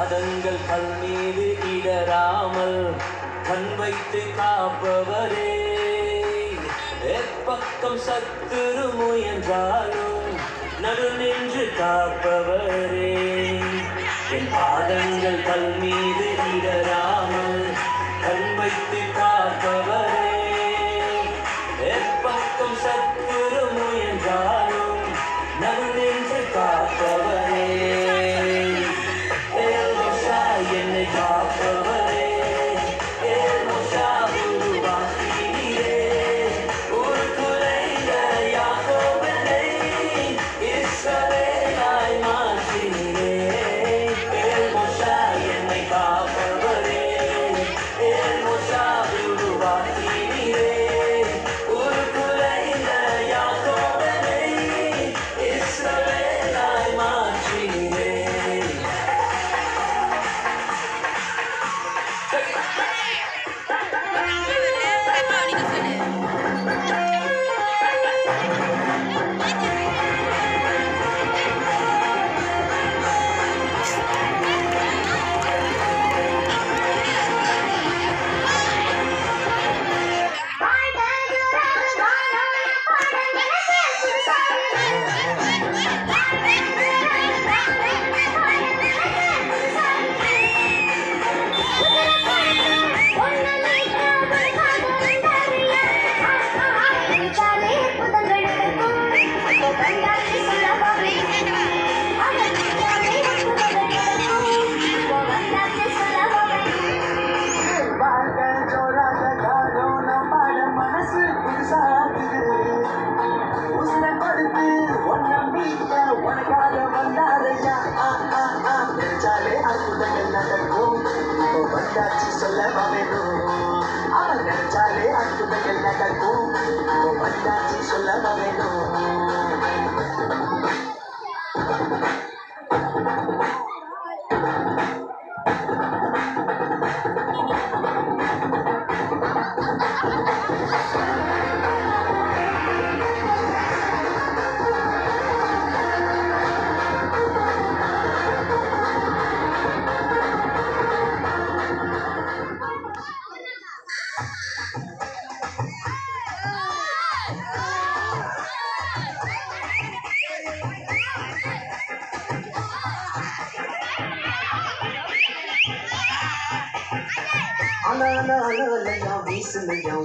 பாதங்கள் கல் மீது இடராமல் கண் வைத்து காப்பவரே, எப்பக்கம் சத்துரு முயன்றாலும் நடு நின்று காப்பவரே, என் பாதங்கள் கல் மீது இடராமல் கண் வைத்து காப்பவரே, எப்பக்கம் சத்துரு முயன்றாலும் நடு நின்று காப்பவரே, என்னை காப்பவரே, உருவாக்கினீரே, ஒரு குறைந்த யாக்கோபை இஸ்ரவேலாய் மாற்றினீரே, என்னை காப்பவரே, உருவாக்கினீரே, ஒரு குறைந்த யாக்கோபை இஸ்ரவேலாய் மாற்றினீரே.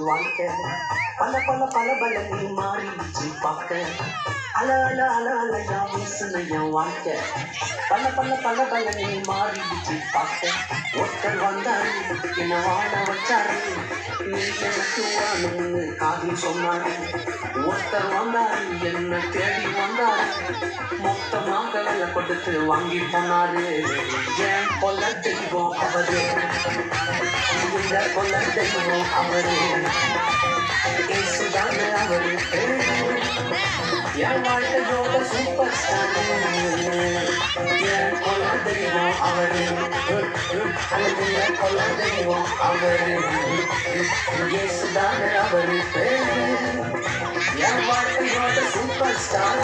வாழ்க்கை பல பல பல பல நீ மாறிடுச்சு பார்க்க, அலையா வீசுனைய வாழ்க்கை பல பல பல பல நீ மாறிடுச்சு பார்க்க, ஒருத்தர் வந்தாரு என்ன வாழ வச்சாரு, நீ எனக்கு வாழணும்னு காதில் சொன்னாரு, ஒருத்தர் வந்தாரு என்ன தேடி வந்தாரு, மொத்தமாக விலை கொடுத்து வாங்கி போனாரு, ஏன் கொல்ல தெய்வம் அவரு, கொல்ல தெய்வம் அவரு, இயேசுதான அவரு, என் வாழ்க்கையோட சூப்பர் ஸ்டார், என் கொல்ல தெய்வம் அவரு, கொல்ல தெய்வம் அவரு, இயேசுதான அவரு, என் வாழ்க்கையோட சூப்பர் ஸ்டார்.